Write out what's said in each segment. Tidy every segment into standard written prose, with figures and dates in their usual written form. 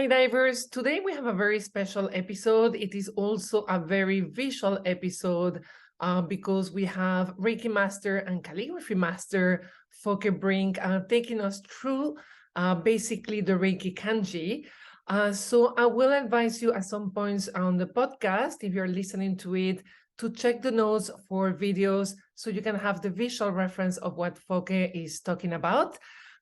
Hi divers, today we have a very special episode. It is also a very visual episode because we have Reiki Master and Calligraphy Master Fokke Brink taking us through basically the Reiki kanji. So I will advise you at some points on the podcast, if you're listening to it, to check the notes for videos so you can have the visual reference of what Fokke is talking about,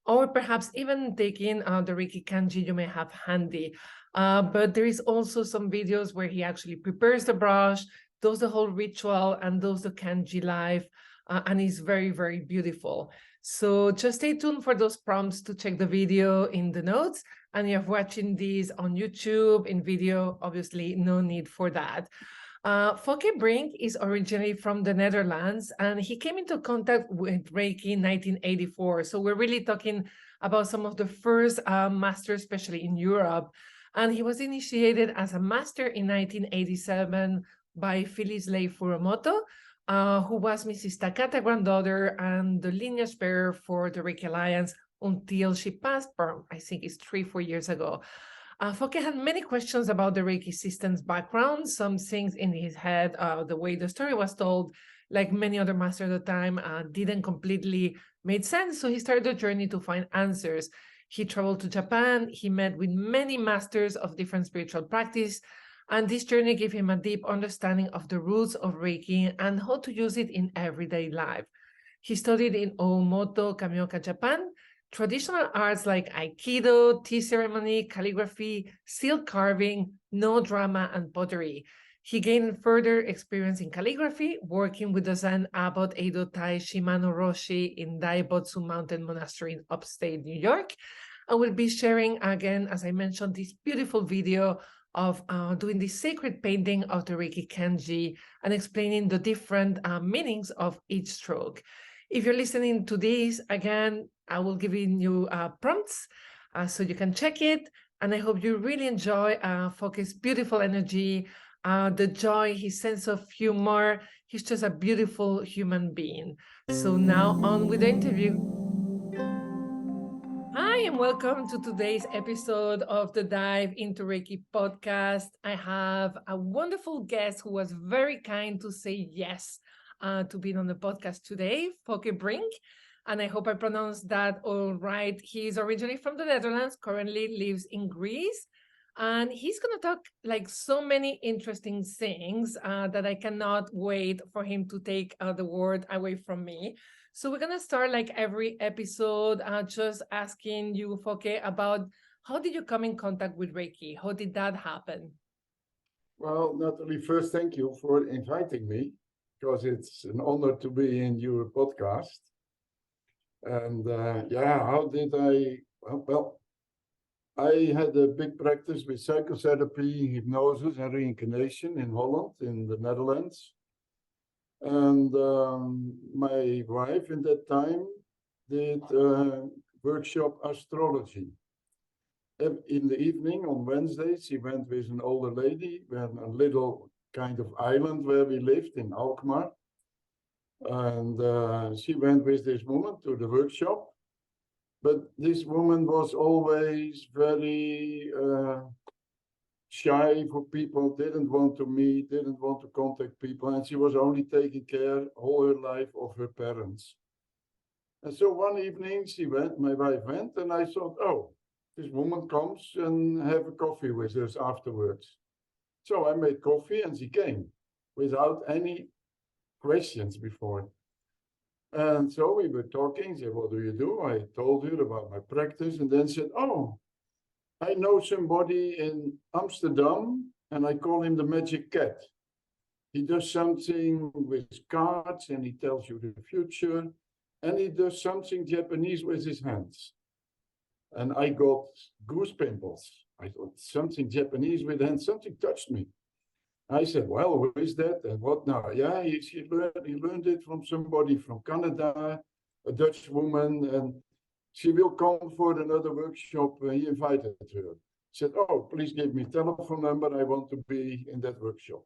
or perhaps even taking the Reiki kanji you may have handy. But there is also some videos where he actually prepares the brush, does the whole ritual, and does the kanji live, and it's very, very beautiful. So just stay tuned for those prompts to check the video in the notes. And if you're watching these on YouTube in video, obviously no need for that. Fokke Brink is originally from the Netherlands, and he came into contact with Reiki in 1984. So we're really talking about some of the first masters, especially in Europe. And he was initiated as a master in 1987 by Phyllis Lei Furumoto, who was Mrs. Takata granddaughter and the lineage bearer for the Reiki Alliance until she passed, I think it's 3-4 years ago. Fokke had many questions about the Reiki system's background, some things in his head, the way the story was told, like many other masters at the time, didn't completely make sense. So he started a journey to find answers. He traveled to Japan. He met with many masters of different spiritual practice. And this journey gave him a deep understanding of the roots of Reiki and how to use it in everyday life. He studied in Oomoto, Kameoka, Japan, traditional arts like Aikido, tea ceremony, calligraphy, silk carving, Noh Drama, and pottery. He gained further experience in calligraphy, working with the Zen Abbot, Eido, Shimano, Roshi in Dai Bosatsu Mountain Monastery in Upstate New York. And we'll be sharing again, as I mentioned, this beautiful video of doing the sacred painting of the Reiki kanji and explaining the different meanings of each stroke. If you're listening to this, again, I will give you prompts so you can check it. And I hope you really enjoy Fokke's beautiful energy, the joy, his sense of humor. He's just a beautiful human being. So now on with the interview. Hi, and welcome to today's episode of the Dive Into Reiki podcast. I have a wonderful guest who was very kind to say yes to being on the podcast today, Fokke Brink. And I hope I pronounced that all right. He's originally from the Netherlands, currently lives in Greece. And he's going to talk like so many interesting things that I cannot wait for him to take the word away from me. So we're going to start like every episode just asking you, Fokke, about how did you come in contact with Reiki? How did that happen? Well, Nathalie, first, thank you for inviting me, because it's an honor to be in your podcast. And how did I? Well, I had a big practice with psychotherapy, hypnosis, and reincarnation in Holland, in the Netherlands. And my wife in that time did workshop astrology. In the evening on Wednesdays, she went with an older lady, on a little kind of island where we lived in Alkmaar. And she went with this woman to the workshop. But this woman was always very shy for people, didn't want to meet, didn't want to contact people, and she was only taking care all her life of her parents. And so one evening my wife went, and I thought, oh, this woman comes and have a coffee with us afterwards. So I made coffee and she came without any questions before. And so we were talking, she said, what do you do? I told her about my practice, and then said, oh, I know somebody in Amsterdam, and I call him the Magic Cat. He does something with cards, and he tells you the future, and he does something Japanese with his hands. And I got goose pimples. I thought, something Japanese with hands, something touched me. I said, well, who is that and what now? Yeah, he learned it from somebody from Canada, a Dutch woman, and she will come for another workshop. He invited her. Said, oh, please give me telephone number. I want to be in that workshop.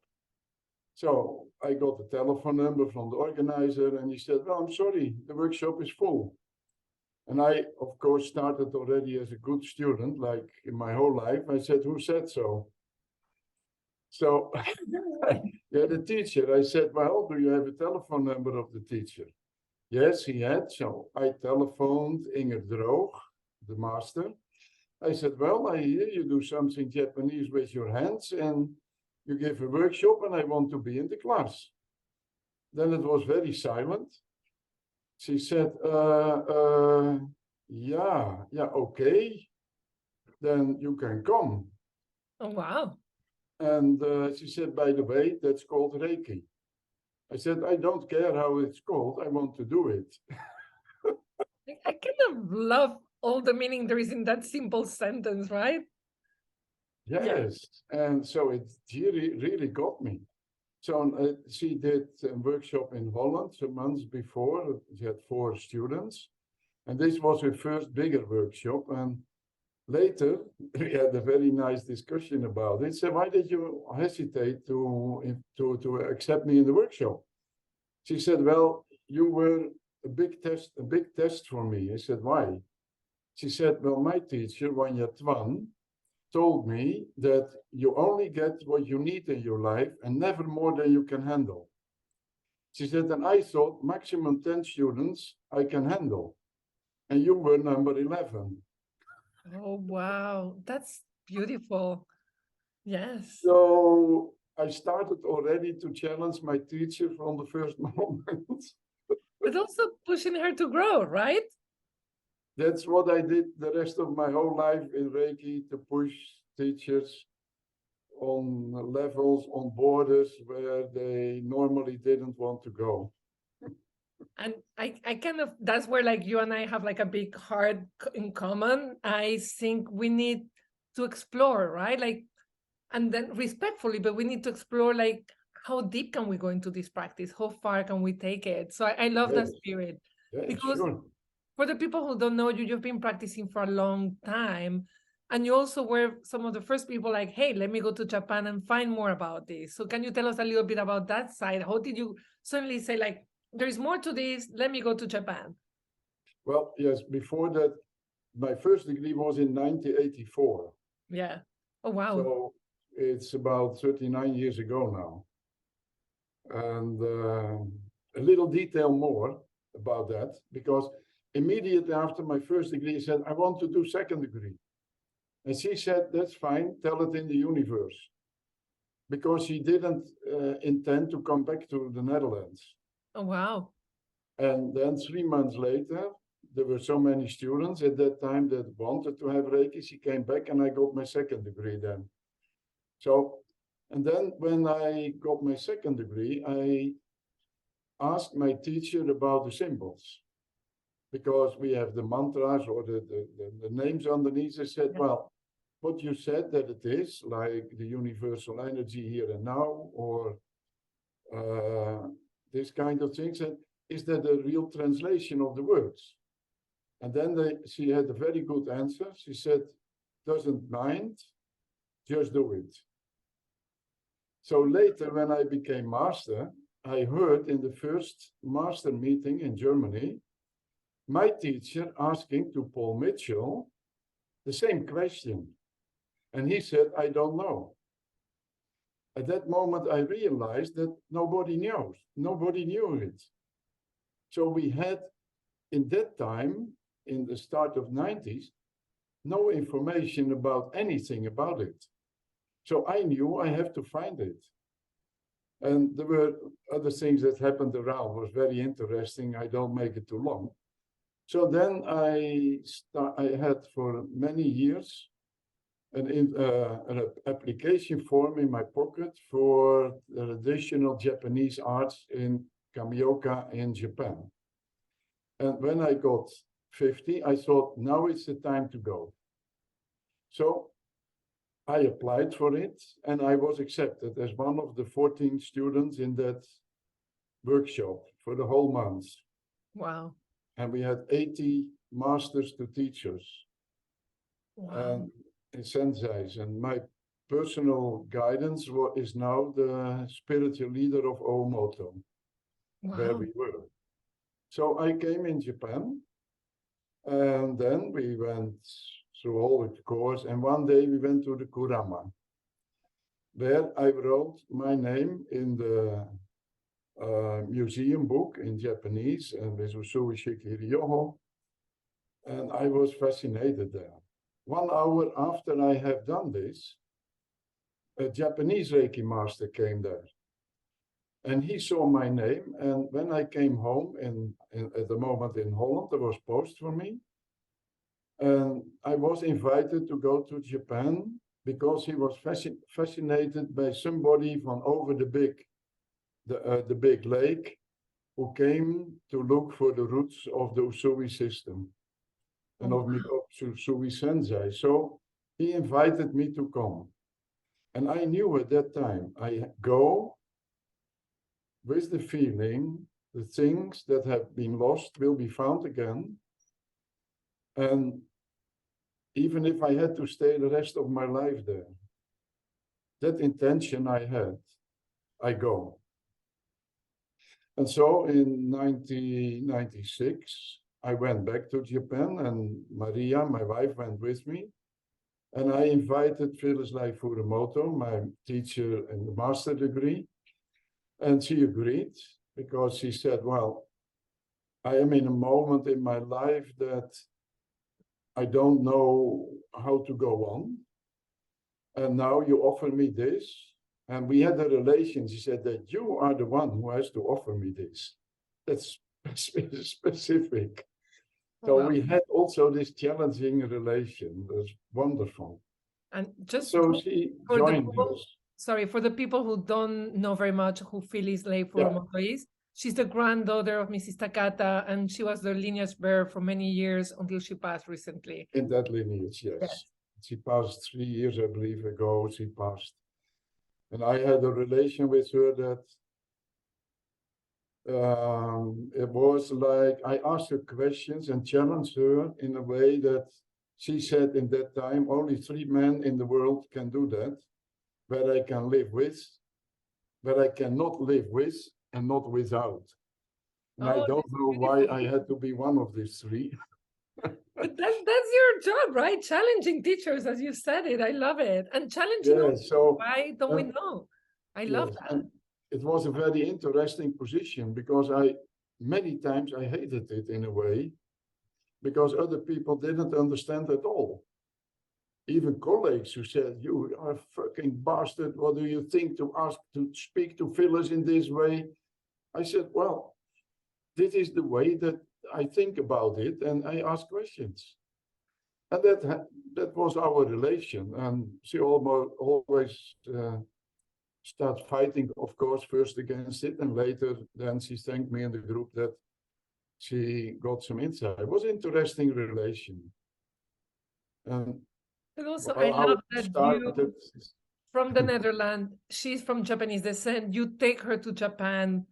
So I got the telephone number from the organizer, and he said, well, I'm sorry, the workshop is full. And I, of course, started already as a good student, like in my whole life. I said, who said so? So, yeah, the teacher, I said, well, do you have a telephone number of the teacher? Yes, he had. So I telephoned Inger Droog, the master. I said, well, I hear you do something Japanese with your hands and you give a workshop and I want to be in the class. Then it was very silent. She said, yeah, okay, then you can come. Oh, wow. And she said, by the way, that's called Reiki. I said, I don't care how it's called, I want to do it. I kind of love all the meaning there is in that simple sentence, right? Yes, and so it really got me. So she did a workshop in Holland some months before. She had 4 students. And this was her first bigger workshop. And later, we had a very nice discussion about it. So why did you hesitate to accept me in the workshop? She said, well, you were a big test for me. I said, why? She said, well, my teacher, Wanya Twan, told me that you only get what you need in your life and never more than you can handle. She said, and I thought maximum 10 students I can handle. And you were number 11. Oh, wow. That's beautiful. Yes. So I started already to challenge my teacher from the first moment. But also pushing her to grow, right? That's what I did the rest of my whole life in Reiki, to push teachers on levels, on borders where they normally didn't want to go. And I kind of, that's where like you and I have like a big heart in common. I think we need to explore, right? Like, and then respectfully, but we need to explore like how deep can we go into this practice? How far can we take it? So I love that Yes, spirit, yeah, because sure. for the people who don't know you, you've been practicing for a long time. And you also were some of the first people like, hey, let me go to Japan and find more about this. So can you tell us a little bit about that side? How did you suddenly say like, there's more to this, let me go to Japan? Well, yes, before that, my first degree was in 1984. Yeah. Oh, wow. So it's about 39 years ago now. And a little detail more about that, because immediately after my first degree, I said, I want to do second degree. And she said, that's fine, tell it in the universe. Because she didn't intend to come back to the Netherlands. Oh, wow. And then 3 months later, there were so many students at that time that wanted to have Reiki. She came back and I got my second degree then. So, and then when I got my second degree, I asked my teacher about the symbols, because we have the mantras or the names underneath. I said, well, what you said that it is, like the universal energy here and now, or this kind of things, and is that a real translation of the words? And then she had a very good answer. She said, doesn't mind, just do it. So later, when I became master, I heard in the first master meeting in Germany, my teacher asking to Paul Mitchell the same question. And he said, I don't know. At that moment, I realized that nobody knew it. So we had, in that time, in the start of 90s, no information about anything about it. So I knew I have to find it. And there were other things that happened around. It was very interesting. I don't make it too long. So then I had for many years an application form in my pocket for the traditional Japanese arts in Kameoka in Japan. And when I got 50, I thought, now it's the time to go. So I applied for it and I was accepted as one of the 14 students in that workshop for the whole month. Wow. And we had 80 masters to teachers. Wow. And senseis. And my personal guidance is now the spiritual leader of Oomoto, where Wow. we were. So I came in Japan And then we went through all the course, and one day we went to the Kurama, where I wrote my name in the museum book in Japanese, and with Usui Shikiri, and I was fascinated there. 1 hour after I have done this, a Japanese Reiki master came there. And he saw my name. And when I came home at the moment in Holland, there was post for me. And I was invited to go to Japan because he was fascinated by somebody from over the big lake who came to look for the roots of the Usui system and of Usui Sensei. So he invited me to come. And I knew at that time, I go with the feeling the things that have been lost will be found again. And even if I had to stay the rest of my life there, that intention I had, I go. And so in 1996, I went back to Japan, and Maria, my wife, went with me. And I invited Phyllis Lei Furumoto, my teacher in the master degree. And she agreed because she said, well, I am in a moment in my life that I don't know how to go on. And now you offer me this. And we had a relation. She said that you are the one who has to offer me this. That's specific. So we had also this challenging relation. It was wonderful. And just so she joined us. Sorry, for the people who don't know very much who Phyllis Lei Furumoto is, she's the granddaughter of Mrs. Takata, and she was the lineage bearer for many years until she passed recently. In that lineage, yes. She passed 3 years, I believe, ago. She passed. And I had a relation with her that it was like I asked her questions and challenged her in a way that she said in that time, only 3 men in the world can do that, where I can live with, where I cannot live with, and not without. And I don't know why I had to be one of these 3. But that's your job, right? Challenging teachers, as you said it. I love it. And challenging so why don't we know? I love that. And it was a very interesting position because many times I hated it in a way because other people didn't understand at all. Even colleagues who said, you are a fucking bastard. What do you think to ask to speak to Phyllis in this way? I said, well, this is the way that I think about it and I ask questions. And that was our relation. And she always start fighting, of course, first against it. And later, then she thanked me in the group that she got some insight. It was an interesting relation. But also, I love that you, from the Netherlands, she's from Japanese descent, you take her to Japan.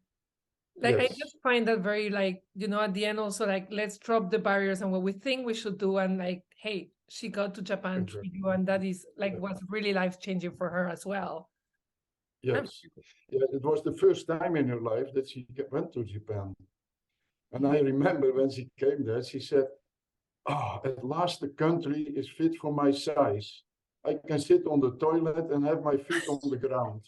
Like, I just find that very, like, you know, at the end also, like, let's drop the barriers and what we think we should do. And like, hey, she got to Japan through you. And that is like, was really life-changing for her as well. Yes. Yeah, it was the first time in her life that she went to Japan. And I remember when she came there, she said, at last the country is fit for my size. I can sit on the toilet and have my feet on the ground.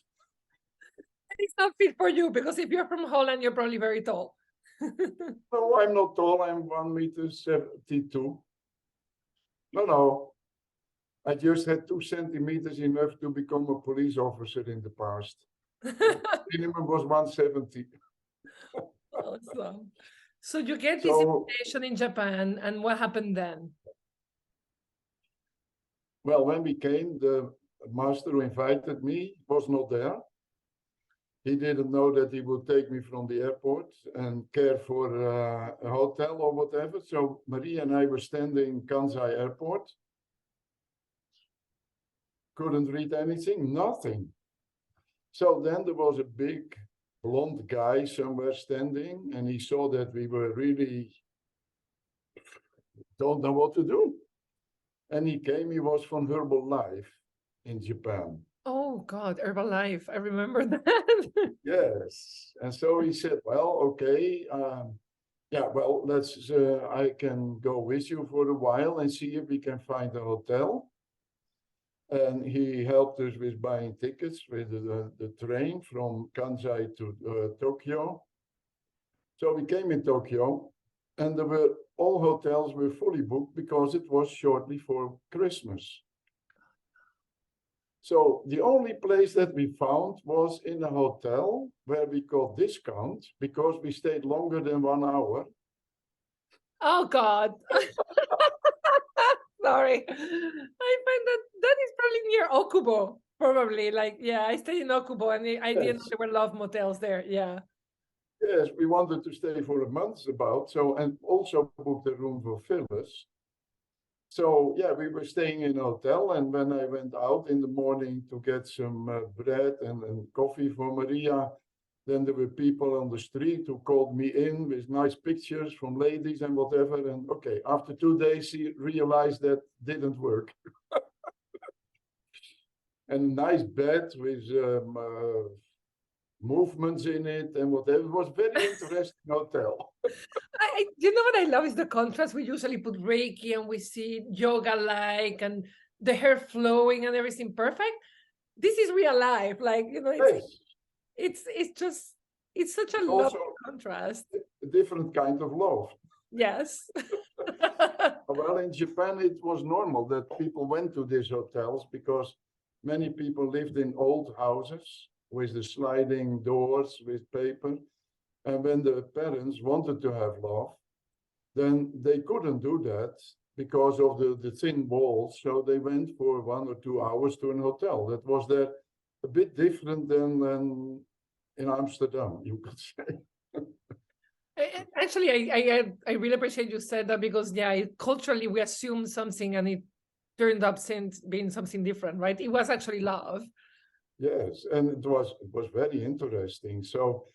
It's not fit for you because if you're from Holland, you're probably very tall. No, I'm not tall. I'm 1.72 meters. No. I just had 2 centimeters enough to become a police officer in the past. Minimum was 170. Awesome. So you get this invitation in Japan, and what happened then? Well, when we came, the master who invited me was not there. He didn't know that he would take me from the airport and care for a hotel or whatever. So Maria and I were standing in Kansai airport. Couldn't read anything, nothing. So then there was a big blonde guy somewhere standing, and he saw that we were really don't know what to do. And he came, he was from Herbalife in Japan. Oh God, Herbalife, I remember that. Yes. And so he said, well, okay, yeah, well, let's, I can go with you for a while and see if we can find a hotel. And he helped us with buying tickets with the train from Kansai to Tokyo. So we came in Tokyo, and all hotels were fully booked because it was shortly for Christmas. So the only place that we found was in a hotel where we got discount because we stayed longer than 1 hour. Oh God. Sorry. I find that is probably near Okubo. Probably. Like, yeah, I stayed in Okubo and I didn't know Yes. there were love motels there. Yeah. Yes, we wanted to stay for a month about, so, and also booked a room for Phyllis. So yeah, we were staying in a hotel, and when I went out in the morning to get some bread and coffee for Maria, then there were people on the street who called me in with nice pictures from ladies and whatever. And okay, after 2 days, he realized that didn't work. And a nice bed with movements in it and whatever. It was very interesting hotel. You know what I love is the contrast. We usually put Reiki and we see yoga like and the hair flowing and everything perfect. This is real life. Like, you know, Yes, it's just it's such a it's lovely also contrast. a different kind of love. Yes. Well, in Japan, it was normal that people went to these hotels because many people lived in old houses with the sliding doors with paper. And when the parents wanted to have love, then they couldn't do that because of the thin walls. So they went for 1 or 2 hours to an hotel. That was there a bit different than in Amsterdam, you could say. Actually, I really appreciate you said that because yeah, culturally we assume something and it turned up since being something different, right? It was actually love. Yes, and it was very interesting. So,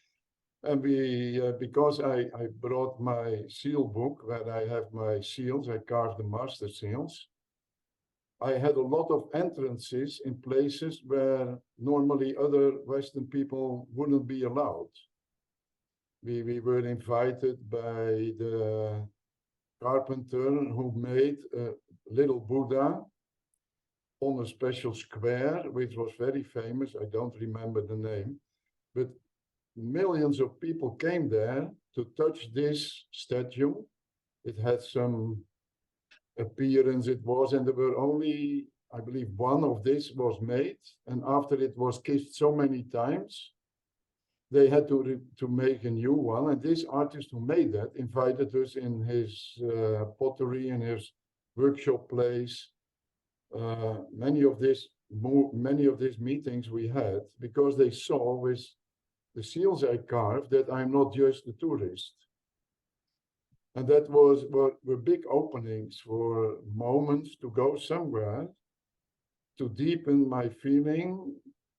and we because I brought my seal book where I have my seals, I carved the master seals. I had a lot of entrances in places where normally other Western people wouldn't be allowed. We were invited by the carpenter who made a little Buddha on a special square, which was very famous. I don't remember the name, but millions of people came there to touch this statue. It had some appearance, it was, and there were only, I believe, one of this was made. And after it was kissed so many times, they had to make a new one. And this artist who made that invited us in his pottery, in his workshop place. Many of these meetings we had because they saw with the seals I carved that I'm not just a tourist. And that were big openings for moments to go somewhere to deepen my feeling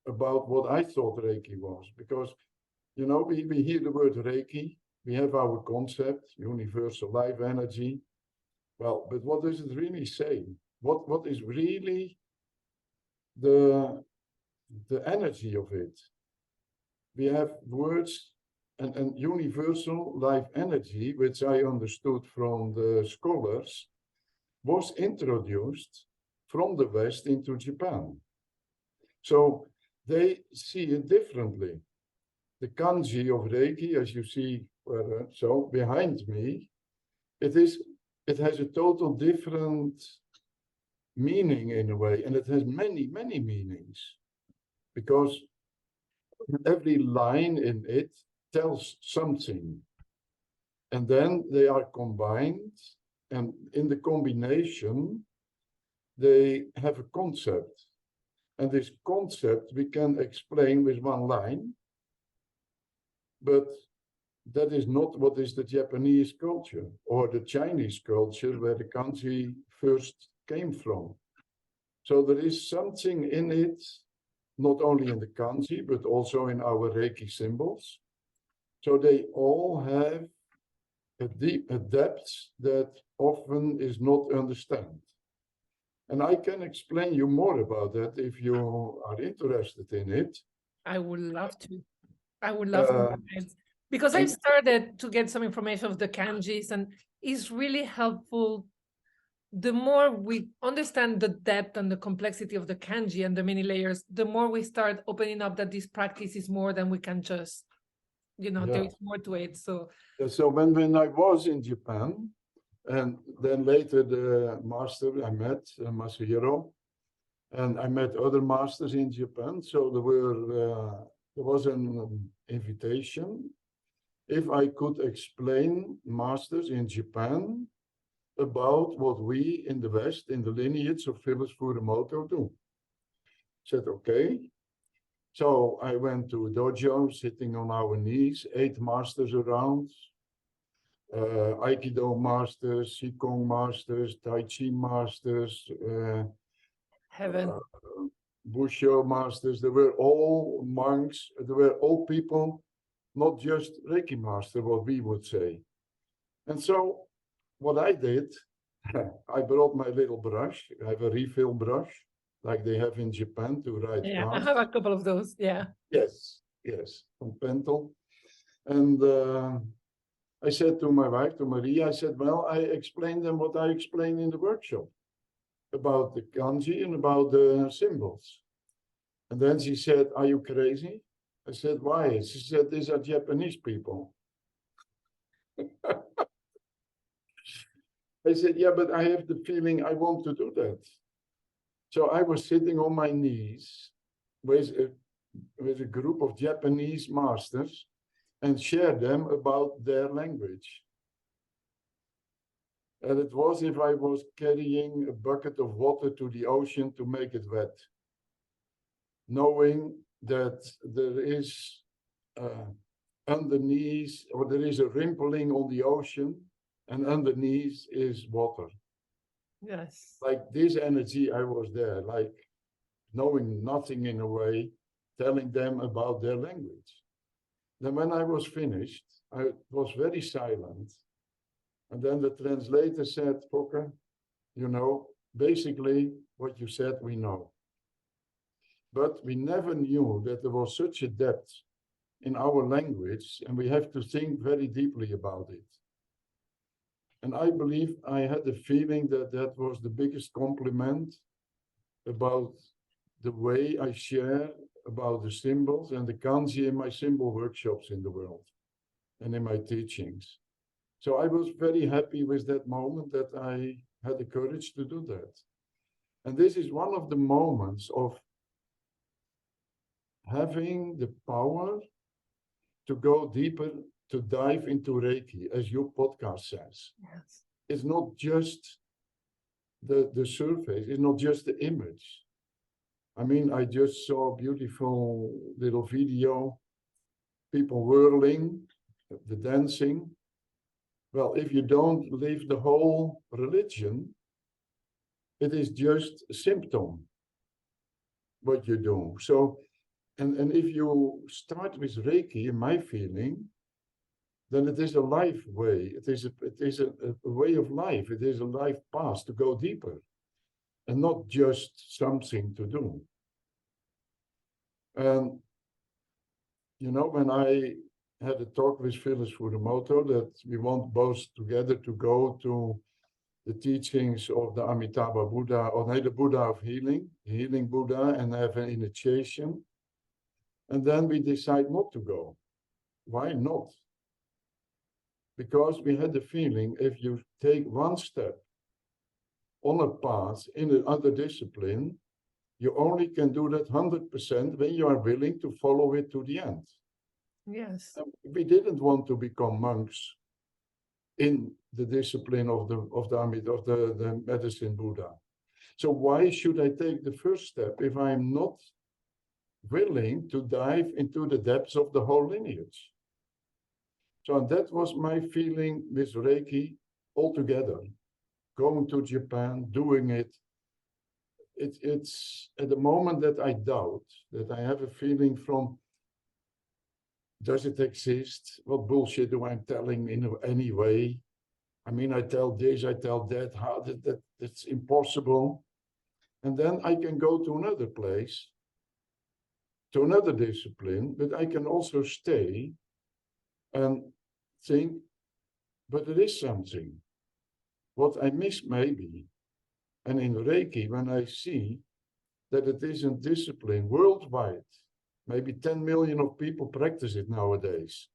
about what I thought Reiki was. Because, you know, we hear the word Reiki, we have our concept, universal life energy. Well, but what does it really say? What is really the energy of it? We have words and universal life energy, which I understood from the scholars, was introduced from the West into Japan. So they see it differently. The kanji of Reiki, as you see, so behind me, it has a total different meaning in a way, and it has many, many meanings, because every line in it tells something. And then they are combined, and in the combination, they have a concept. And this concept we can explain with one line, but that is not what is the Japanese culture or the Chinese culture where the kanji first came from. So there is something in it, not only in the kanji, but also in our Reiki symbols. So they all have a depth that often is not understood. And I can explain you more about that if you are interested in it. I would love to. I would love to. Because I've started to get some information of the kanjis, and it's really helpful. The more we understand the depth and the complexity of the kanji and the many layers, the more we start opening up that this practice is more than we can just, there is more to it. So when I was in Japan, and then later the master I met, Masahiro, and I met other masters in Japan. So there was an invitation if I could explain masters in Japan about what we in the West, in the lineage of Phyllis Furumoto, do. I said, okay. So I went to a dojo, sitting on our knees, 8 masters around, Aikido masters, Qigong masters, Tai Chi masters, heaven. Busho masters. They were all monks. They were all people, not just Reiki master, what we would say. And so what I did, I brought my little brush. I have a refill brush, like they have in Japan to write Yeah, cards. I have a couple of those. Yeah. Yes, from Pentel. And I said to my wife, to Maria, I said, well, I explained them what I explained in the workshop about the kanji and about the symbols. And then she said, are you crazy? I said, why? She said, these are Japanese people. I said, yeah, but I have the feeling I want to do that. So I was sitting on my knees with a group of Japanese masters and share them about their language. And it was if I was carrying a bucket of water to the ocean to make it wet, knowing that there is underneath, or there is a rippling on the ocean, and underneath is water. Yes. Like this energy, I was there, like knowing nothing in a way, telling them about their language. Then when I was finished, I was very silent. And then the translator said, Fokke, basically what you said, we know. But we never knew that there was such a depth in our language, and we have to think very deeply about it. And I believe I had the feeling that that was the biggest compliment about the way I share about the symbols and the kanji in my symbol workshops in the world and in my teachings. So I was very happy with that moment that I had the courage to do that. And this is one of the moments of having the power to go deeper, to dive into Reiki, as your podcast says. Yes. It's not just the surface, it's not just the image. I mean, I just saw a beautiful little video, people whirling, the dancing. Well, if you don't leave the whole religion, it is just a symptom, what you do. So, and if you start with Reiki, in my feeling, then it is a life way. It is a way of life. It is a life path to go deeper, and not just something to do. And, when I had a talk with Phyllis Furumoto that we want both together to go to the teachings of the Amitabha Buddha, or the Buddha of healing Buddha, and have an initiation. And then we decide not to go. Why not? Because we had the feeling if you take one step on a path in another discipline, you only can do that 100% when you are willing to follow it to the end. Yes. We didn't want to become monks in the discipline of the medicine Buddha. So why should I take the first step if I'm not willing to dive into the depths of the whole lineage? So that was my feeling with Reiki altogether. Going to Japan, doing it. It's at the moment that I doubt, that I have a feeling from, does it exist? What bullshit do I telling in any way? I mean, I tell this, I tell that, how that's impossible. And then I can go to another place, to another discipline, but I can also stay and think, but there is something. What I miss maybe, and in Reiki, when I see that it isn't discipline worldwide, maybe 10 million of people practice it nowadays,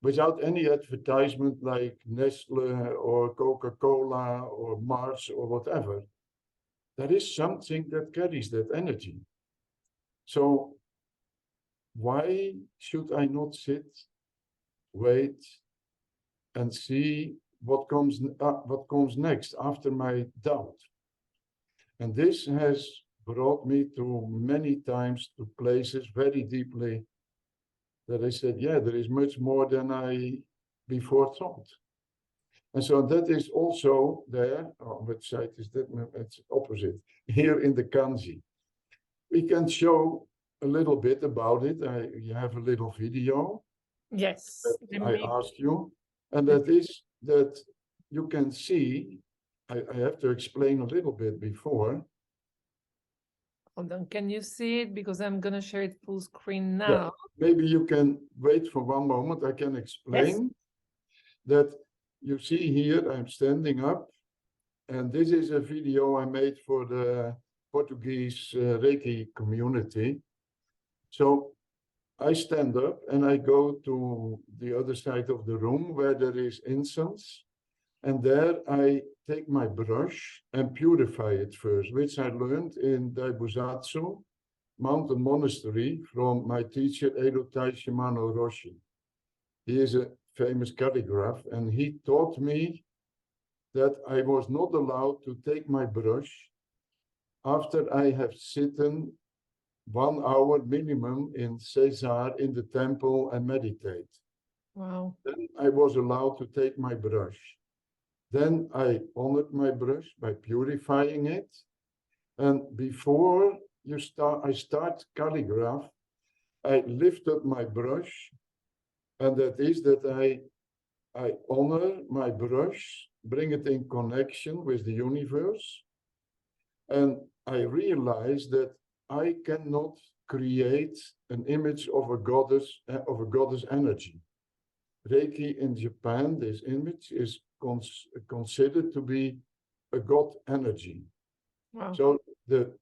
without any advertisement like Nestle or Coca-Cola or Mars or whatever. There is something that carries that energy. So why should I not sit, wait, and see what comes next after my doubt? And this has brought me to many times to places very deeply that I said, yeah, there is much more than I before thought. And so that is also there. Oh, which side is that? It's opposite. Here in the kanji. We can show a little bit about it. You have a little video Yes. that I asked you. And that is that you can see, I have to explain a little bit before. Hold on, can you see it? Because I'm going to share it full screen now. Yeah, maybe you can wait for one moment. I can explain that you see here, I'm standing up. And this is a video I made for the Portuguese Reiki community. So I stand up and I go to the other side of the room where there is incense. And there I take my brush and purify it first, which I learned in Dai Bosatsu Mountain Monastery from my teacher, Eido Shimano Roshi. He is a famous calligrapher, and he taught me that I was not allowed to take my brush after I have sitten 1 hour minimum in Cesar in the temple and meditate. Wow. Then I was allowed to take my brush. Then I honored my brush by purifying it. And before I start calligraph, I lift up my brush, and that is that I honor my brush, bring it in connection with the universe, and I realize that I cannot create an image of a goddess energy. Reiki in Japan, this image is considered to be a god energy. Wow. So the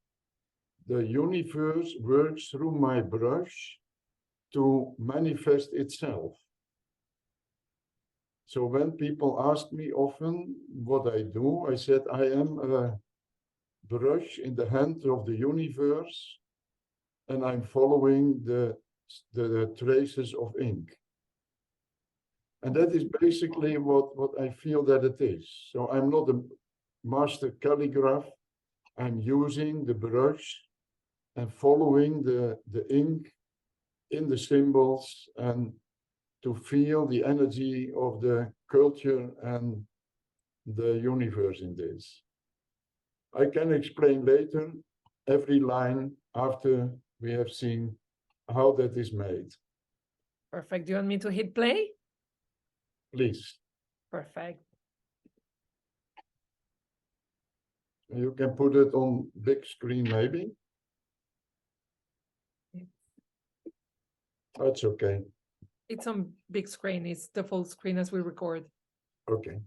universe works through my brush to manifest itself. So when people ask me often what I do, I said I am a brush in the hand of the universe, and I'm following the traces of ink. And that is basically what I feel that it is. So I'm not a master calligrapher. I'm using the brush and following the ink in the symbols and to feel the energy of the culture and the universe in this. I can explain later every line after we have seen how that is made. Perfect. Do you want me to hit play? Please. Perfect. You can put it on big screen maybe. That's okay. It's on big screen. It's the full screen as we record. Okay.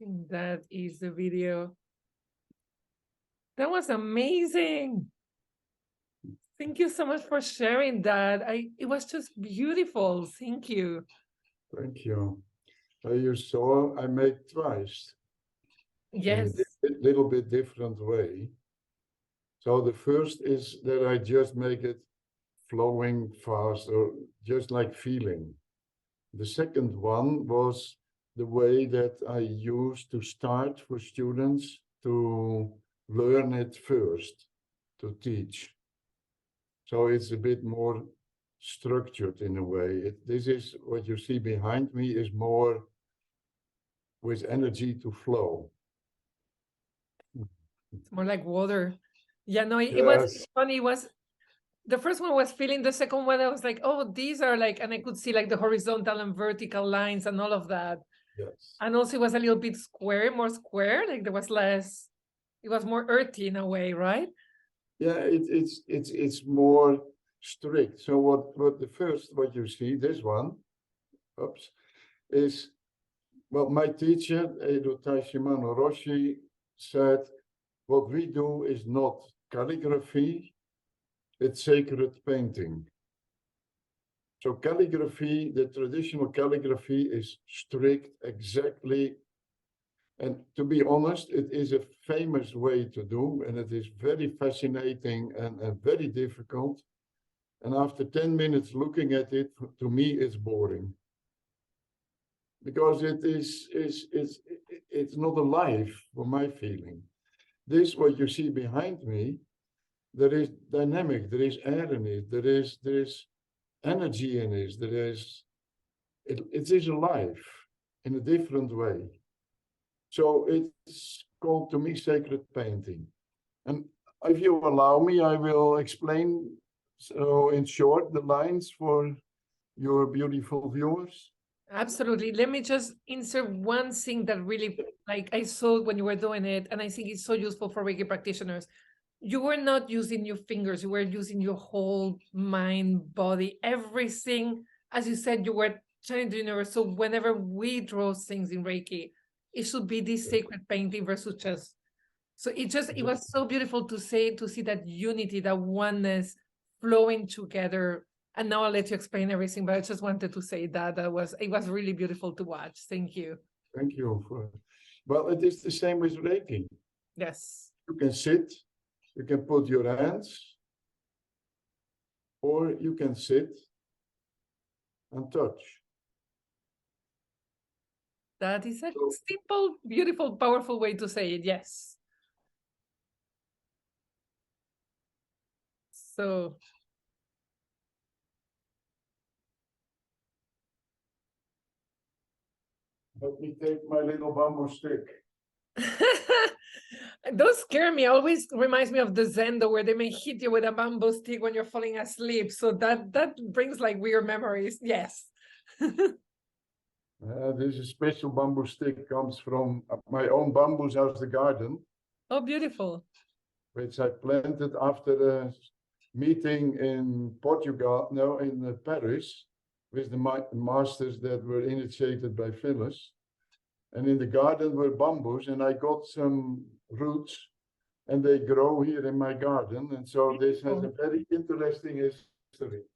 think that is the video. That was amazing. Thank you so much for sharing that. It was just beautiful. Thank you. Thank you. You saw I made twice Yes. in a little bit different way. So the first is that I just make it flowing fast or just like feeling. The second one was the way that I used to start for students to learn it first, to teach. So it's a bit more structured in a way. This is what you see behind me is more with energy to flow. It's more like water. Yeah, no, it was Yes. funny. It was the first one was feeling, the second one I was like, oh, these are like, and I could see like the horizontal and vertical lines and all of that. Yes. And also it was a little bit more square, like there was less, it was more earthy in a way, right? Yeah, it's more strict. So what the first what you see, this one, oops, is well, my teacher, Eido Shimano Roshi, said, what we do is not calligraphy, it's sacred painting. So calligraphy, the traditional calligraphy is strict, exactly And to be honest, it is a famous way to do, and it is very fascinating and very difficult. And after 10 minutes looking at it, to me, it's boring. Because it's not alive for my feeling. This, what you see behind me, there is dynamic, there is air in it, there is energy in it, it is alive in a different way. So it's called to me sacred painting. And if you allow me, I will explain, so in short, the lines for your beautiful viewers. Absolutely. Let me just insert one thing that really, like, I saw when you were doing it, and I think it's so useful for Reiki practitioners. You were not using your fingers, you were using your whole mind, body, everything. As you said, you were trying to universe. So whenever we draw things in Reiki, it should be this sacred painting versus just. So it was so beautiful to see that unity, that oneness flowing together. And now I'll let you explain everything, but I just wanted to say that it was really beautiful to watch. Thank you. Thank you. Well, it is the same with Reiki. Yes. You can sit, you can put your hands, or you can sit and touch. That is a simple, beautiful, powerful way to say it. Yes. So. Let me take my little bamboo stick. Those scare me. Always reminds me of the Zendo, where they may hit you with a bamboo stick when you're falling asleep. So that brings like weird memories. Yes. This is special bamboo stick, comes from my own bamboos out of the garden. Oh, beautiful. Which I planted after a meeting in Portugal, no, in Paris, with the masters that were initiated by Phyllis. And in the garden were bamboos, and I got some roots, and they grow here in my garden. And so this has a very interesting history.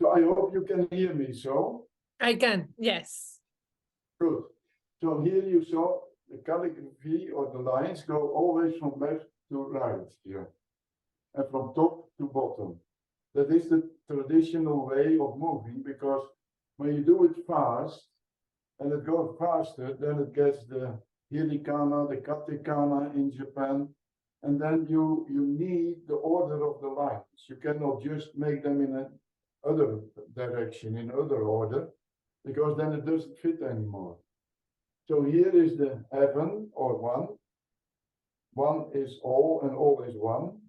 So I hope you can hear me, so? I can, yes. Good. So here you saw the calligraphy, or the lines go always from left to right here, and from top to bottom. That is the traditional way of moving, because when you do it fast, and it goes faster, then it gets the hiragana, the katakana in Japan, and then you need the order of the lines. You cannot just make them in another direction, in other order, because then it doesn't fit anymore. So here is the heaven, or one. One is all, and all is one.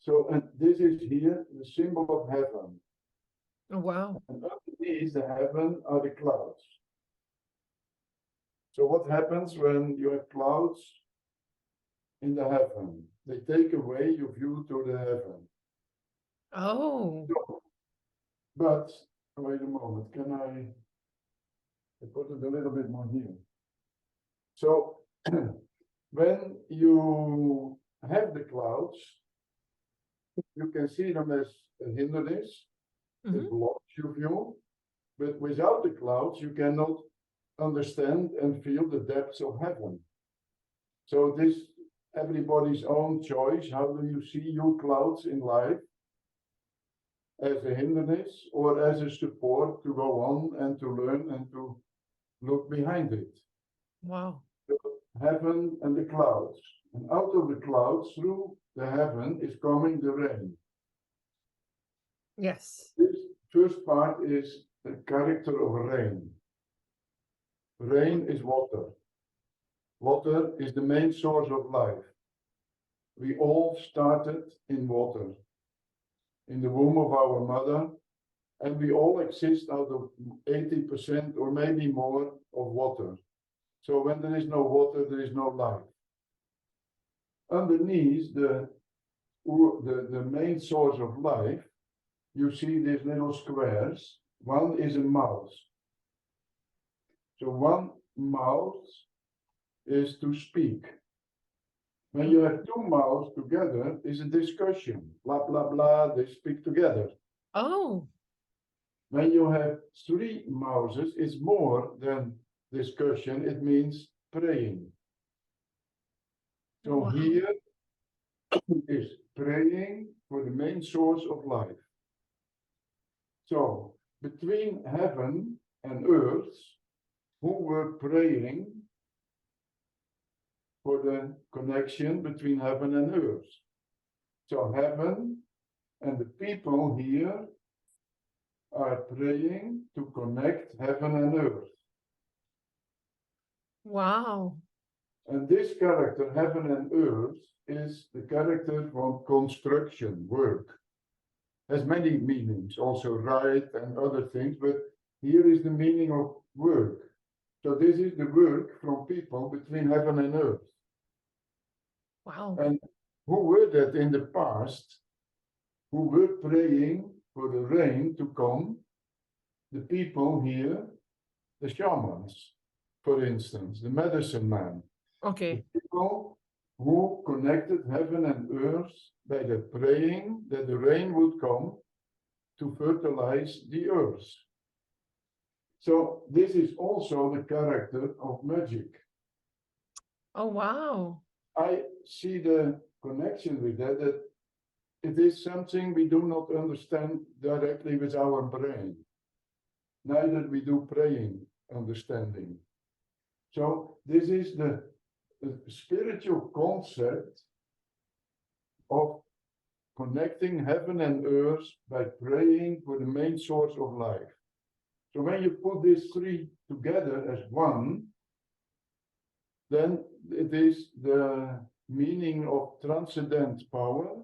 So, and this is here the symbol of heaven. Oh, wow. And underneath the heaven are the clouds. So what happens when you have clouds in the heaven? They take away your view to the heaven. Oh. So, but, wait a moment, can I put it a little bit more here? So, when you have the clouds, you can see them as a hindrance. It blocks your view, but without the clouds, you cannot understand and feel the depths of heaven. So this everybody's own choice. How do you see your clouds in life? As a hindrance or as a support to go on and to learn and to look behind it? Wow. So heaven and the clouds. And out of the clouds, through the heaven, is coming the rain. Yes. This first part is the character of rain. Rain is water. Water is the main source of life. We all started in water, in the womb of our mother, and we all exist out of 80% or maybe more of water. So when there is no water, there is no life. Underneath the main source of life, you see these little squares. One is a mouth. So one mouth is to speak. When you have two mouths together, is a discussion. Blah, blah, blah, they speak together. Oh. When you have three mouths, it's more than discussion, it means praying. So Wow. here is praying for the main source of life. So between heaven and earth, who were praying for the connection between heaven and earth. So heaven and the people here are praying to connect heaven and earth. Wow. And this character, heaven and earth, is the character from construction, work. Has many meanings, also right and other things, but here is the meaning of work. So this is the work from people between heaven and earth. Wow. And who were that in the past, who were praying for the rain to come? The people here, the shamans, for instance, the medicine man. Okay. The people who connected heaven and earth by the praying that the rain would come to fertilize the earth. So this is also the character of magic. Oh, wow. I see the connection with that, that it is something we do not understand directly with our brain. Neither we do praying understanding. So this is the spiritual concept of connecting heaven and earth by praying for the main source of life. So when you put these three together as one, then it is the meaning of transcendent power,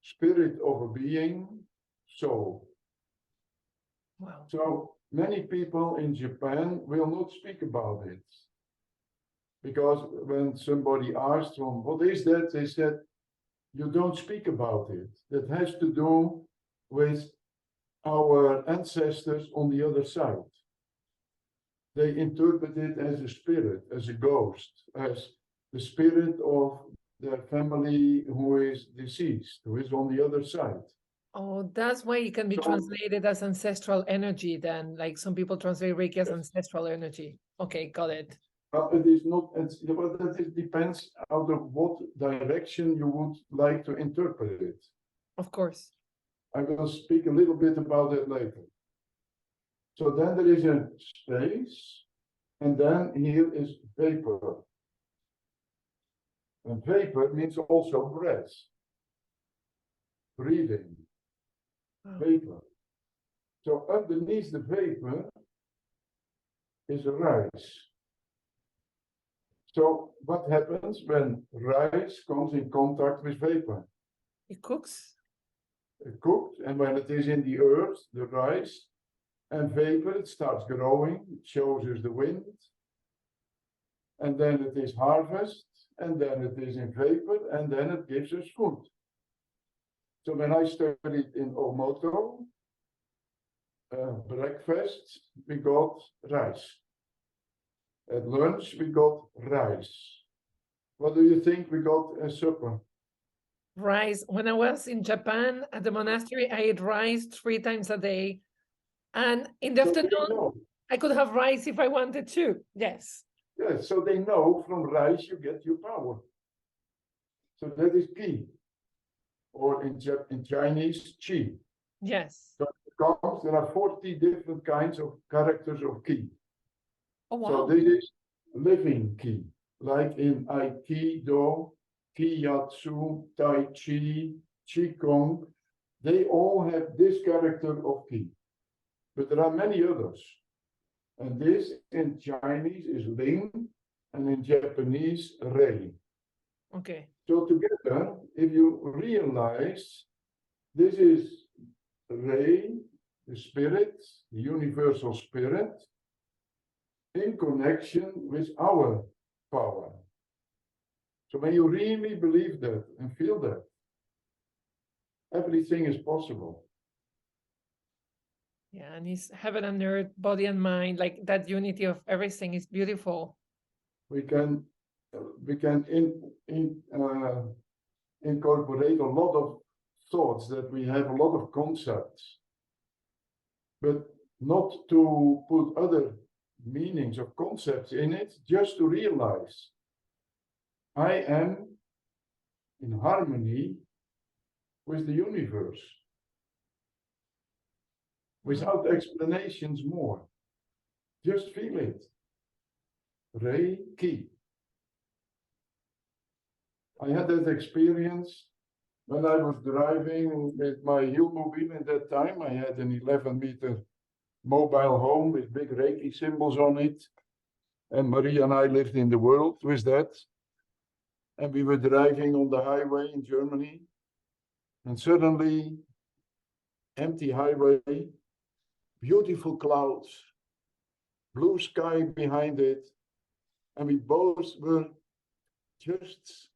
spirit of a being, soul. Wow. So many people in Japan will not speak about it. Because when somebody asks them, what is that? They said, you don't speak about it. That has to do with our ancestors on the other side. They interpret it as a spirit, as a ghost, as the spirit of their family who is deceased, who is on the other side. Oh, that's why it can be So- translated as ancestral energy then. Like some people translate Reiki as ancestral energy. Okay, got it. It is not, well, that it depends out of what direction you would like to interpret it. Of course. I will speak a little bit about it later. So then there is a space, and then here is vapor. And vapor means also breath, breathing, Wow. vapor. So underneath the vapor is a rice. So what happens when rice comes in contact with vapor? It cooks. It cooked, and when it is in the earth, the rice, and vapor, it starts growing, it shows us the wind, and then it is harvest, and then it is in vapor, and then it gives us food. So when I studied in Oomoto, breakfast, we got rice. At lunch, we got rice. What do you think we got as supper? Rice. When I was in Japan at the monastery, I ate rice 3 times a day. And in the So they afternoon, know. I could have rice if I wanted to. Yes. Yes, so they know from rice you get your power. So that is key. Or in Chinese, qi. Yes. So there are 40 different kinds of characters of qi. Oh, wow. So this is living qi, like in Aikido, Kiyatsu, Tai Chi, Qigong. They all have this character of qi. But there are many others. And this in Chinese is Ling, and in Japanese, Rei. Okay. So together, if you realize this is Rei, the spirit, the universal spirit, in connection with our power. So when you really believe that and feel that, everything is possible. Yeah, and it's heaven and earth, body and mind, like that unity of everything is beautiful. We can incorporate a lot of thoughts, that we have a lot of concepts, but not to put other meanings or concepts in it, just to realize I am in harmony with the universe, without explanations more. Just feel it. Reiki. I had that experience when I was driving with my Oomoto at that time. I had an 11-meter mobile home with big Reiki symbols on it. And Maria and I lived in the world with that. And we were driving on the highway in Germany. And suddenly, empty highway, beautiful clouds, blue sky behind it. And we both were just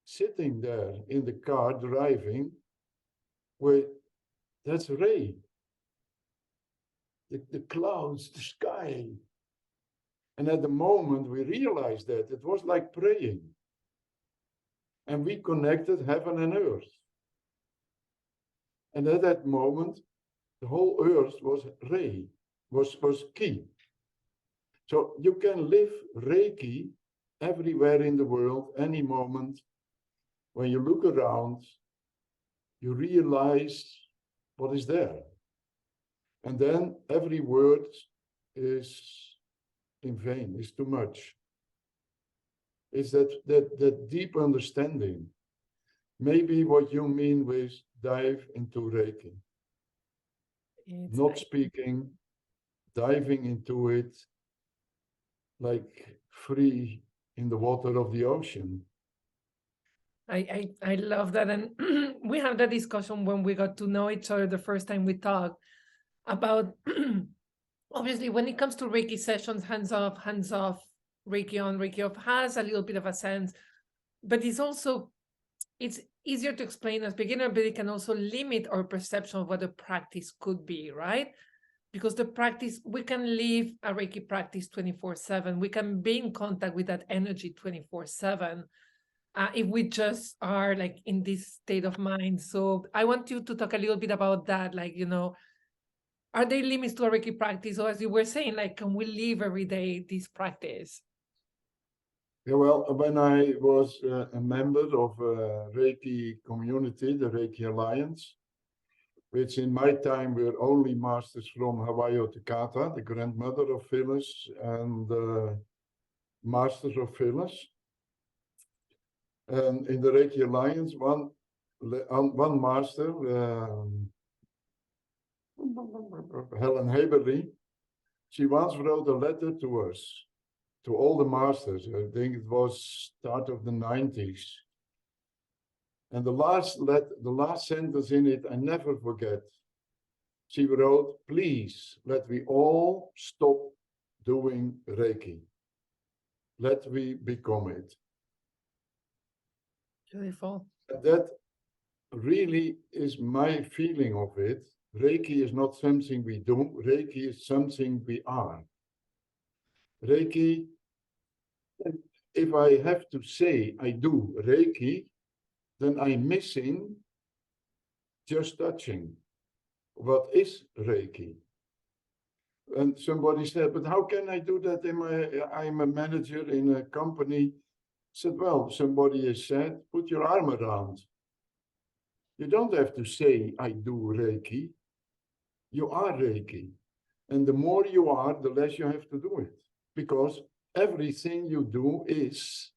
sitting there in the car driving with, that's Ray. The clouds, the sky. And at the moment we realized that it was like praying. And we connected heaven and earth. And at that moment, the whole earth was Ray, was Ki. So you can live Reiki everywhere in the world, any moment. When you look around, you realize what is there. And then every word is in vain, is too much. It's that deep understanding. Maybe what you mean with dive into Reiki. Not speaking, diving into it like free in the water of the ocean. I love that. And we had that discussion when we got to know each other the first time we talked about, obviously, when it comes to Reiki sessions, hands off, Reiki on, Reiki off has a little bit of a sense, but it's easier to explain as beginner, but it can also limit our perception of what the practice could be, right? Because the practice, we can live a Reiki practice 24/7. We can be in contact with that energy 24/7. If we just are like in this state of mind. So I want you to talk a little bit about that. Like, are there limits to a Reiki practice? Or as you were saying, like, can we live every day this practice? Yeah, well, when I was a member of a Reiki community, the Reiki Alliance, which in my time were only masters from Hawaii Takata, the grandmother of Phyllis, and masters of Phyllis. And in the Reiki Alliance, one master, Helen Haberly, she once wrote a letter to us, to all the masters. I think it was start of the 90s. And the last sentence in it, I never forget. She wrote, please, let we all stop doing Reiki. Let we become it. Beautiful. That really is my feeling of it. Reiki is not something we do. Reiki is something we are. Reiki, if I have to say I do Reiki, then I'm missing just touching. What is Reiki? And somebody said, but how can I do that I'm a manager in a company? I said, well, somebody has said, put your arm around. You don't have to say, I do Reiki. You are Reiki. And the more you are, the less you have to do it. Because everything you do is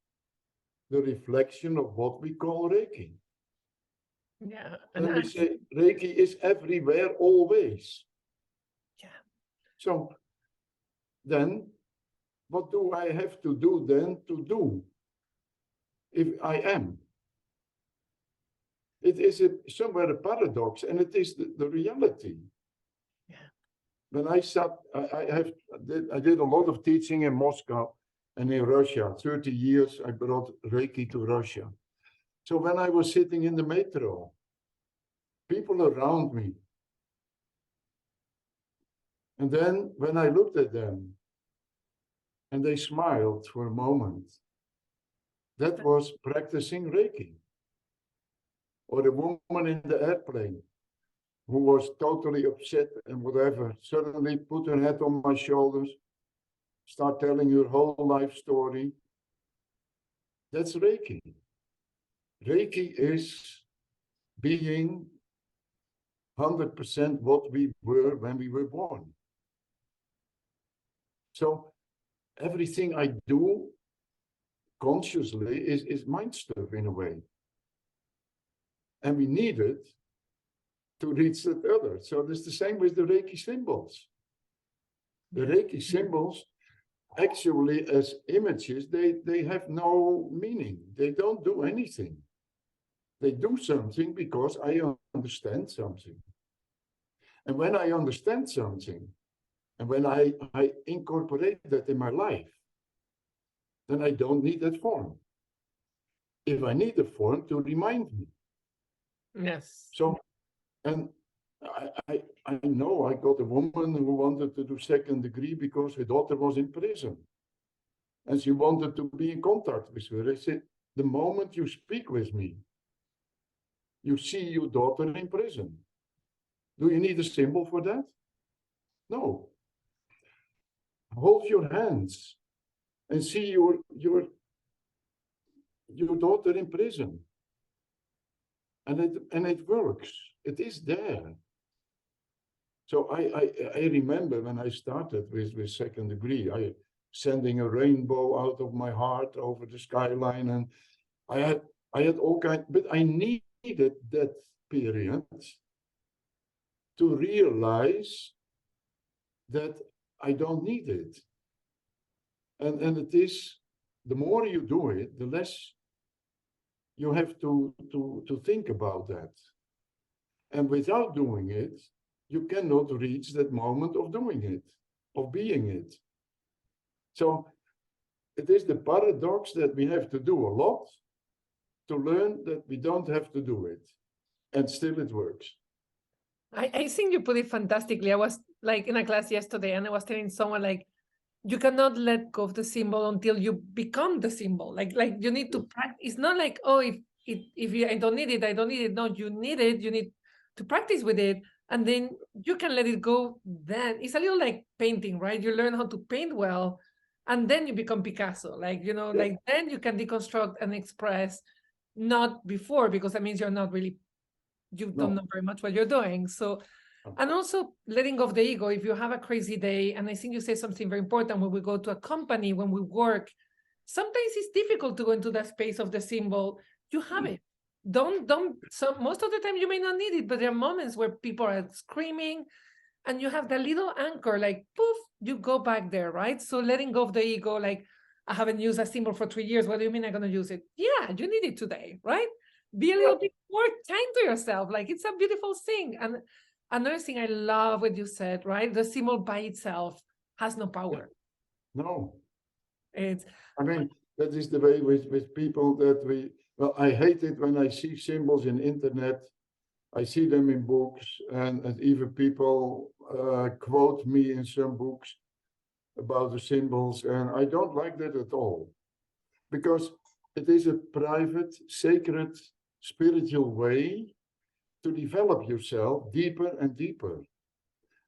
the reflection of what we call Reiki. Yeah. And we say Reiki is everywhere, always. Yeah. So then, what do I have to do then to do? If I am. It is somewhere a paradox, and it is the reality. Yeah. When I did a lot of teaching in Moscow and in Russia. 30 years I brought Reiki to Russia. So when I was sitting in the metro, people around me, and then when I looked at them, and they smiled for a moment, that was practicing Reiki. Or the woman in the airplane. who was totally upset and whatever, suddenly put her head on my shoulders, start telling her whole life story. That's Reiki. Reiki is being 100% what we were when we were born. So everything I do consciously is mind stuff in a way. And we need it to reach that other. So it's the same with the Reiki symbols. The Reiki symbols, actually as images, they have no meaning. They don't do anything. They do something because I understand something. And when I understand something, and when I incorporate that in my life, then I don't need that form. If I need a form to remind me. Yes. So, and I know I got a woman who wanted to do second degree because her daughter was in prison. And she wanted to be in contact with her. I said, the moment you speak with me, you see your daughter in prison. Do you need a symbol for that? No. Hold your hands and see your daughter in prison. And it works. It is there. So I remember when I started with second degree, I sending a rainbow out of my heart over the skyline, and I had all kinds, but I needed that period to realize that I don't need it. And it is, the more you do it, the less you have to think about that. And without doing it, you cannot reach that moment of doing it, of being it. So it is the paradox that we have to do a lot to learn that we don't have to do it. And still it works. I think you put it fantastically. I was like in a class yesterday and I was telling someone like, you cannot let go of the symbol until you become the symbol. Like you need to practice. It's not like, oh, if you, I don't need it, I don't need it. No, you need it. You need to practice with it. And then you can let it go. Then it's a little like painting, right? You learn how to paint well. And then you become Picasso. Like, you know, like then you can deconstruct and express, not before, because that means you're not really, you don't know very much what you're doing. So, and also letting go of the ego. If you have a crazy day, and I think you say something very important, when we go to a company, when we work, sometimes it's difficult to go into that space of the symbol. You have it. So most of the time you may not need it, but there are moments where people are screaming and you have that little anchor, like poof, you go back there, right? So letting go of the ego, like, I haven't used a symbol for 3 years. What do you mean I'm going to use it? Yeah, you need it today, right? Be a little bit more kind to yourself. Like, it's a beautiful thing. And another thing I love what you said, right? The symbol by itself has no power. No. It's, I mean, that is the way with people that we, well, I hate it when I see symbols in internet. I see them in books, and even people quote me in some books about the symbols, and I don't like that at all. Because it is a private, sacred, spiritual way to develop yourself deeper and deeper.